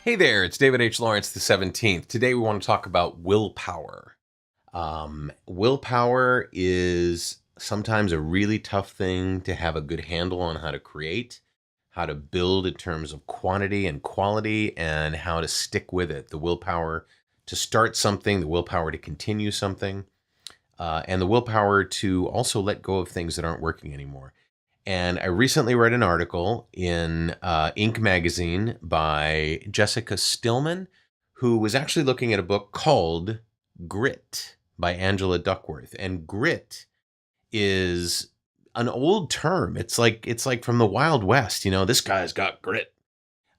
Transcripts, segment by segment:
Hey there, it's David H. Lawrence the 17th. Today we want to talk about willpower. Willpower is sometimes a really tough thing to have a good handle on how to create, how to build in terms of quantity and quality, and how to stick with it. The willpower to start something, the willpower to continue something, and the willpower to also let go of things that aren't working anymore. And I recently read an article in Inc. magazine by Jessica Stillman, who was actually looking at a book called Grit by Angela Duckworth. And grit is an old term. It's like from the Wild West. You know, this guy's got grit.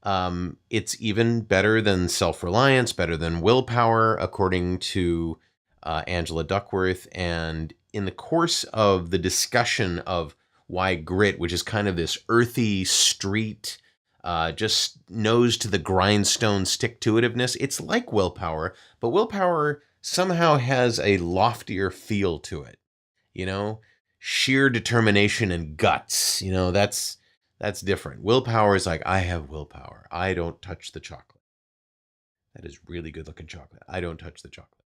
It's even better than self-reliance, better than willpower, according to Angela Duckworth. And in the course of the discussion of why grit, which is kind of this earthy street, just nose to the grindstone stick-to-itiveness, it's like willpower, but willpower somehow has a loftier feel to it. You know, sheer determination and guts. You know, that's different. Willpower is like, I have willpower. I don't touch the chocolate. That is really good looking chocolate. I don't touch the chocolate.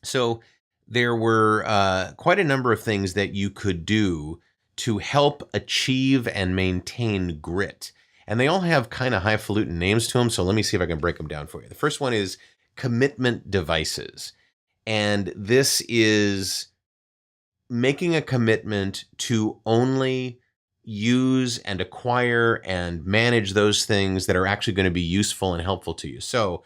So there were quite a number of things that you could do to help achieve and maintain grit. And they all have kind of highfalutin names to them, so let me see if I can break them down for you. The first one is commitment devices. And this is making a commitment to only use and acquire and manage those things that are actually going to be useful and helpful to you. So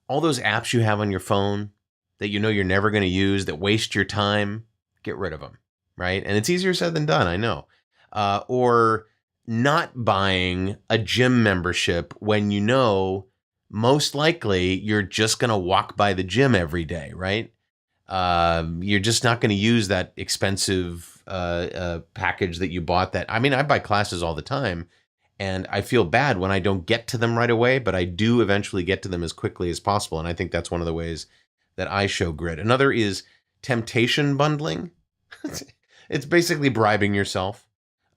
all those apps you have on your phone that you know you're never going to use, that waste your time, get rid of them. Right? And it's easier said than done, I know. Or not buying a gym membership when you know most likely you're just going to walk by the gym every day, right? You're just not going to use that expensive package that you bought. I buy classes all the time, and I feel bad when I don't get to them right away, but I do eventually get to them as quickly as possible. And I think that's one of the ways that I show grit. Another is temptation bundling. It's basically bribing yourself.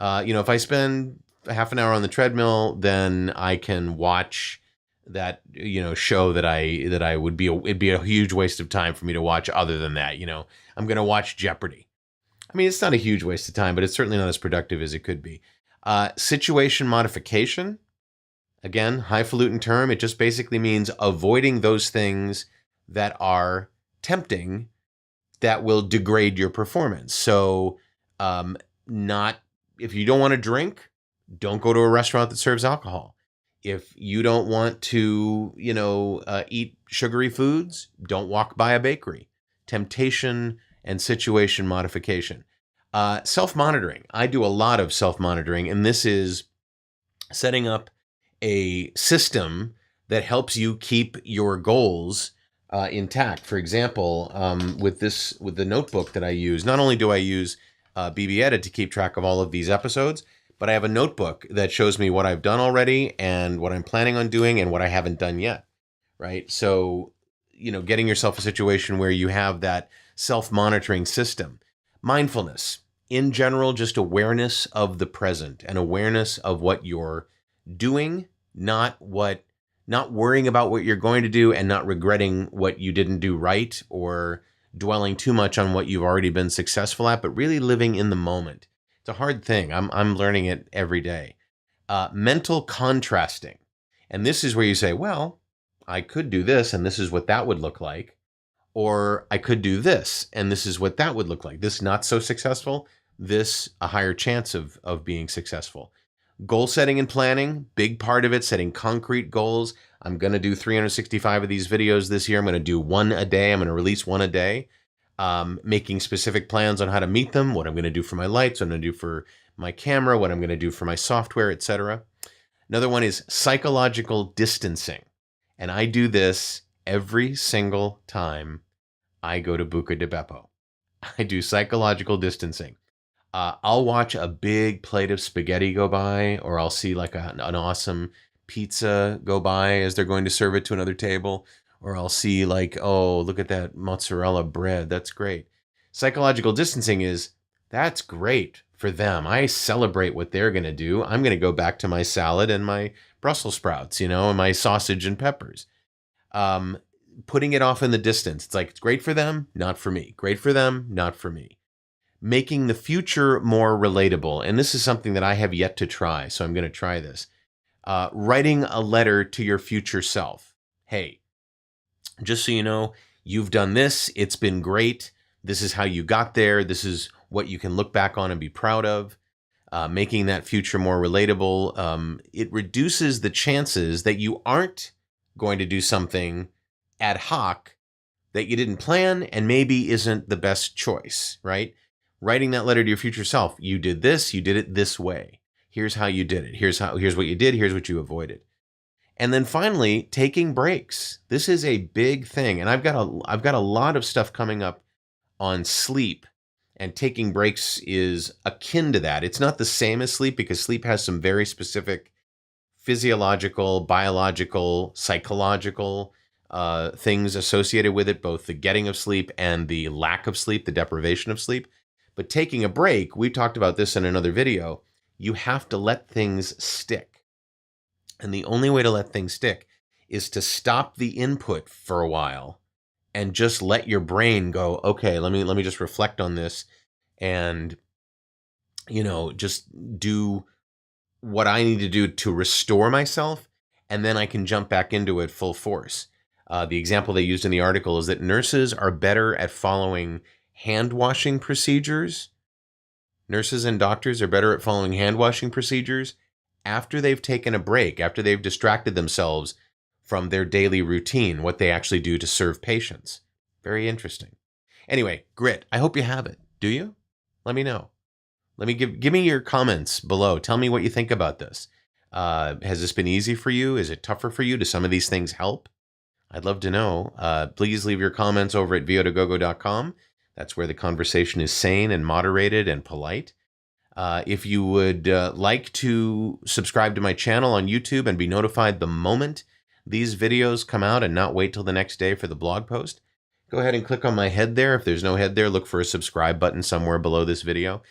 If I spend half an hour on the treadmill, then I can watch that, show that it'd be a huge waste of time for me to watch other than that. I'm going to watch Jeopardy. It's not a huge waste of time, but it's certainly not as productive as it could be. Situation modification, again, highfalutin term. It just basically means avoiding those things that are tempting that will degrade your performance. So, if you don't want to drink, don't go to a restaurant that serves alcohol. If you don't want to, eat sugary foods, don't walk by a bakery. Temptation and situation modification. Self-monitoring. I do a lot of self-monitoring, and this is setting up a system that helps you keep your goals intact. For example, with the notebook that I use, not only do I use BB Edit to keep track of all of these episodes, but I have a notebook that shows me what I've done already and what I'm planning on doing and what I haven't done yet, right? So, getting yourself a situation where you have that self-monitoring system. Mindfulness. In general, just awareness of the present and awareness of what you're doing, not worrying about what you're going to do and not regretting what you didn't do right or dwelling too much on what you've already been successful at, but really living in the moment. It's a hard thing. I'm learning it every day. Mental contrasting. And this is where you say, well, I could do this and this is what that would look like. Or I could do this and this is what that would look like. This not so successful, this a higher chance of being successful. Goal setting and planning, big part of it, setting concrete goals. I'm going to do 365 of these videos this year. I'm going to do one a day. I'm going to release one a day. Making specific plans on how to meet them, what I'm going to do for my lights, what I'm going to do for my camera, what I'm going to do for my software, etc. Another one is psychological distancing. And I do this every single time I go to Buca di Beppo. I do psychological distancing. I'll watch a big plate of spaghetti go by, or I'll see like an awesome pizza go by as they're going to serve it to another table, or I'll see like, oh, look at that mozzarella bread. That's great. Psychological distancing is That's great for them. I celebrate what they're going to do. I'm going to go back to my salad and my Brussels sprouts, and my sausage and peppers. Um, Putting it off in the distance. It's like, it's great for them, not for me. Great for them, not for me. Making the future more relatable. And this is something that I have yet to try, so I'm going to try this. Writing a letter to your future self. Hey, just so you know, you've done this. It's been great. This is how you got there. This is what you can look back on and be proud of. Making that future more relatable. It reduces the chances that you aren't going to do something ad hoc that you didn't plan and maybe isn't the best choice, right? Writing that letter to your future self. You did this. You did it this way. Here's how you did it. Here's what you did. Here's what you avoided. And then finally, taking breaks. This is a big thing. And I've got a lot of stuff coming up on sleep, and taking breaks is akin to that. It's not the same as sleep because sleep has some very specific physiological, biological, psychological things associated with it, both the getting of sleep and the lack of sleep, the deprivation of sleep. But taking a break, we talked about this in another video, you have to let things stick. And the only way to let things stick is to stop the input for a while and just let your brain go, okay, let me just reflect on this and, just do what I need to do to restore myself, and then I can jump back into it full force. The example they used in the article is that nurses are better at following hand washing procedures. Nurses and doctors are better at following hand washing procedures after they've taken a break, after they've distracted themselves from their daily routine, what they actually do to serve patients. Very interesting. Anyway, grit. I hope you have it. Do you? Let me know. Let me give me your comments below. Tell me what you think about this. Has this been easy for you? Is it tougher for you? Do some of these things help? I'd love to know. Please leave your comments over at vo2gogo.com. That's where the conversation is sane and moderated and polite. If you would like to subscribe to my channel on YouTube and be notified the moment these videos come out and not wait till the next day for the blog post, go ahead and click on my head there. If there's no head there, look for a subscribe button somewhere below this video.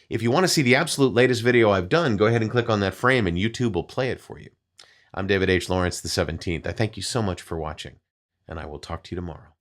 If you want to see the absolute latest video I've done, go ahead and click on that frame and YouTube will play it for you. I'm David H. Lawrence the 17th. I thank you so much for watching, and I will talk to you tomorrow.